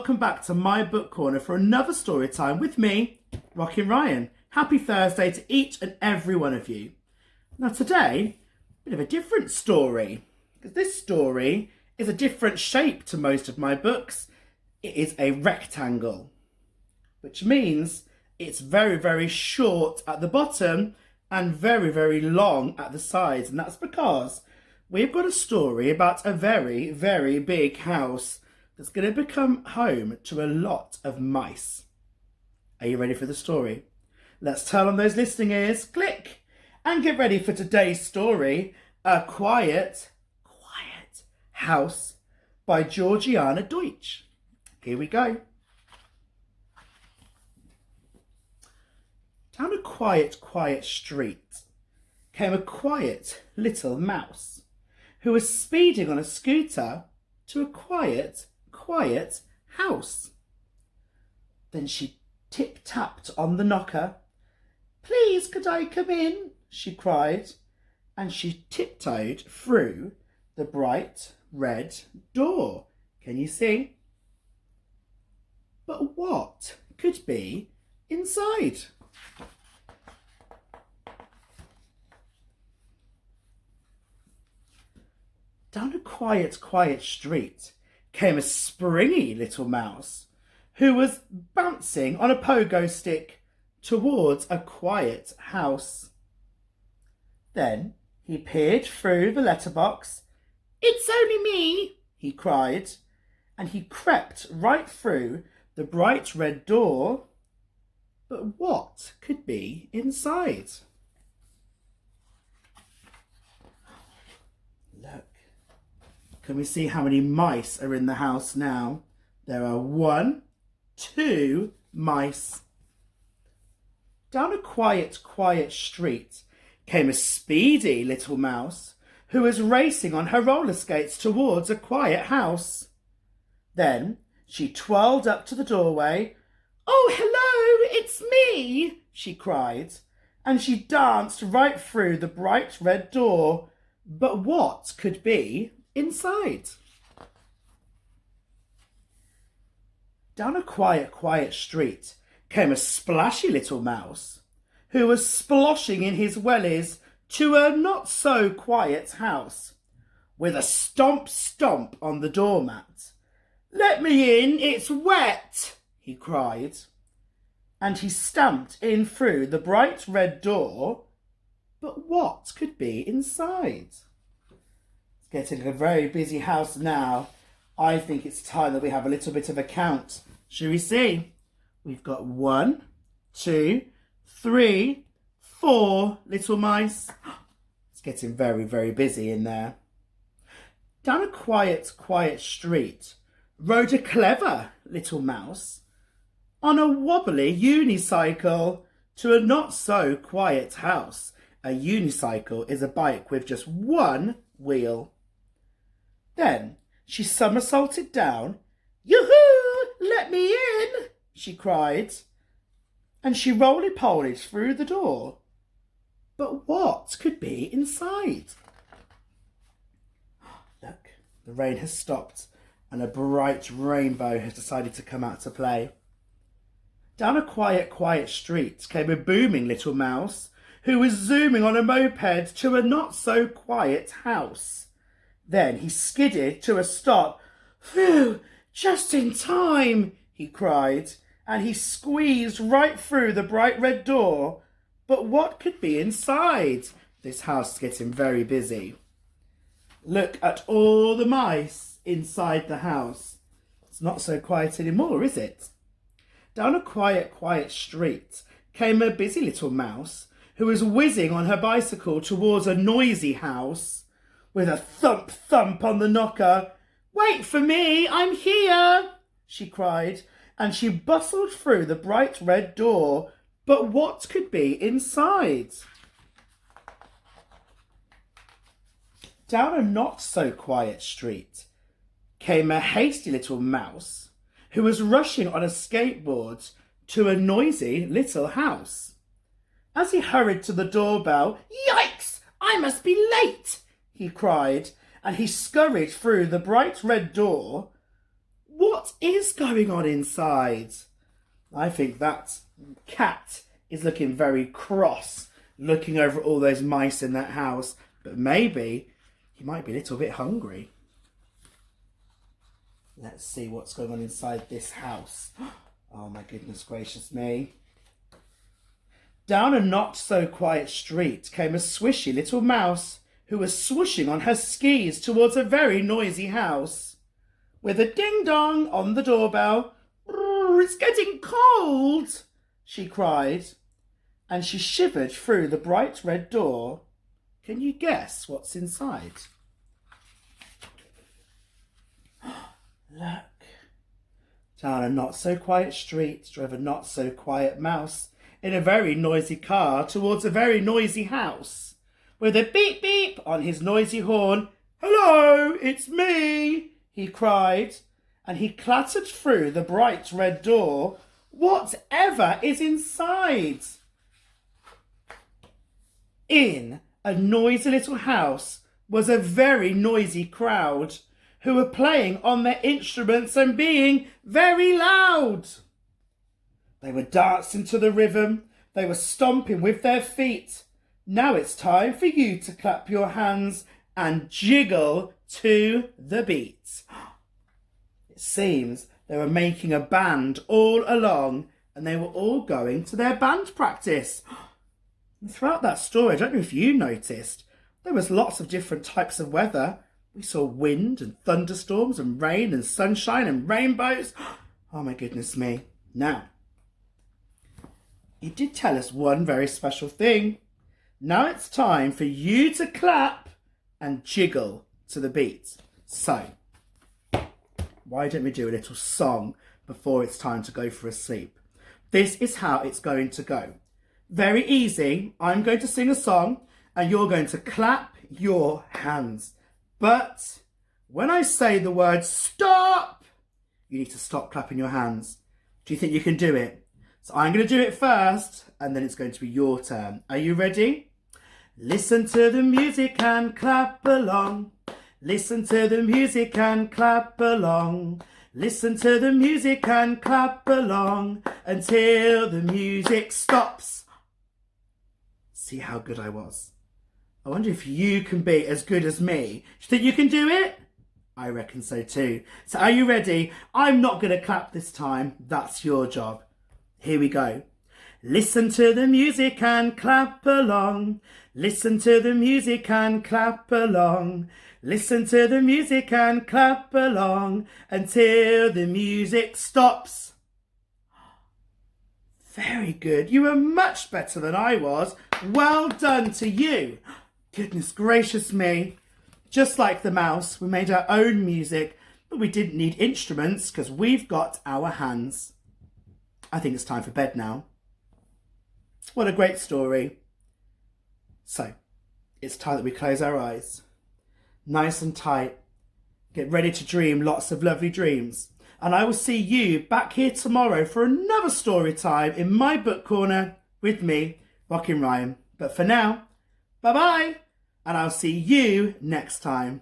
welcome back to my book corner for another story time with me, Rockin' Ryan. Happy Thursday to each and every one of you. Now today, a bit of a different story, because this story is a different shape to most of my books. It is a rectangle, which means it's very, very short at the bottom and very, very long at the sides. And that's because we've got a story about a very, very big house that's going to become home to a lot of mice. Are you ready for the story? Let's turn on those listening ears, click, and get ready for today's story, A Quiet House by Georgiana Deutsch. Here we go. Down a quiet street came a quiet little mouse who was speeding on a scooter to a quiet house. Then she tip-tapped on the knocker. "Please, could I come in?" she cried, and she tiptoed through the bright red door. Can you see? But what could be inside? Down a quiet street came a springy little mouse who was bouncing on a pogo stick towards a quiet house. Then he peered through the letterbox. "It's only me," he cried, and he crept right through the bright red door. But what could be inside? Look. Can we see how many mice are in the house now? There are 1, 2 mice. Down a quiet street came a speedy little mouse who was racing on her roller skates towards a quiet house. Then she twirled up to the doorway. "Oh, hello, it's me," she cried, and she danced right through the bright red door. But what could be inside? Down a quiet street came a splashy little mouse who was sploshing in his wellies to a not-so-quiet house with a stomp on the doormat. "Let me in, it's wet," he cried, and he stamped in through the bright red door. But what could be inside? It's getting a very busy house now. I think it's time that we have a little bit of a count. Shall we see? We've got 1, 2, 3, 4 little mice. It's getting very, very busy in there. Down a quiet street rode a clever little mouse on a wobbly unicycle to a not-so-quiet house. A unicycle is a bike with just 1 wheel. Then she somersaulted down. "Yoo-hoo! Let me in!" she cried, and she roly-polied through the door. But what could be inside? Look, the rain has stopped and a bright rainbow has decided to come out to play. Down a quiet street came a booming little mouse who was zooming on a moped to a not-so-quiet house. Then he skidded to a stop. "Phew, just in time," he cried, and he squeezed right through the bright red door. But what could be inside? This house is getting very busy. Look at all the mice inside the house. It's not so quiet anymore, is it? Down a quiet street came a busy little mouse who was whizzing on her bicycle towards a noisy house with a thump on the knocker. "Wait for me, I'm here," she cried, and she bustled through the bright red door. But what could be inside? Down a not-so-quiet street came a hasty little mouse who was rushing on a skateboard to a noisy little house. As he hurried to the doorbell, "Yikes! I must be late!" he cried, and he scurried through the bright red door. What is going on inside? I think that cat is looking very cross, looking over all those mice in that house. But maybe he might be a little bit hungry. Let's see what's going on inside this house. Oh my goodness gracious me. Down a not so quiet street came a swishy little mouse who was swooshing on her skis towards a very noisy house. With a ding-dong on the doorbell, "It's getting cold," she cried, and she shivered through the bright red door. Can you guess what's inside? Look. Down a not so quiet street drove a not so quiet mouse in a very noisy car towards a very noisy house. With a beep beep on his noisy horn, "Hello, it's me," he cried, and he clattered through the bright red door. Whatever is inside? In a noisy little house was a very noisy crowd who were playing on their instruments and being very loud. They were dancing to the rhythm. They were stomping with their feet. Now it's time for you to clap your hands and jiggle to the beat. It seems they were making a band all along, and they were all going to their band practice. And throughout that story, I don't know if you noticed, there was lots of different types of weather. We saw wind and thunderstorms and rain and sunshine and rainbows. Oh my goodness me. Now, he did tell us one very special thing. Now it's time for you to clap and jiggle to the beat. So, why don't we do a little song before it's time to go for a sleep? This is how it's going to go. Very easy. I'm going to sing a song and you're going to clap your hands. But when I say the word stop, you need to stop clapping your hands. Do you think you can do it? So I'm going to do it first and then it's going to be your turn. Are you ready? Listen to the music and clap along. Listen to the music and clap along. Listen to the music and clap along until the music stops. See how good I was? I wonder if you can be as good as me. Do you think you can do it? I reckon so too. So are you ready? I'm not going to clap this time. That's your job. Here we go. Listen to the music and clap along. Listen to the music and clap along. Listen to the music and clap along until the music stops. Very good. You were much better than I was. Well done to you. Goodness gracious me. Just like the mouse, we made our own music, but we didn't need instruments because we've got our hands. I think it's time for bed now. What a great story. So, it's time that we close our eyes. Nice and tight. Get ready to dream lots of lovely dreams. And I will see you back here tomorrow for another story time in my book corner with me, Rockin' Ryan. But for now, bye-bye. And I'll see you next time.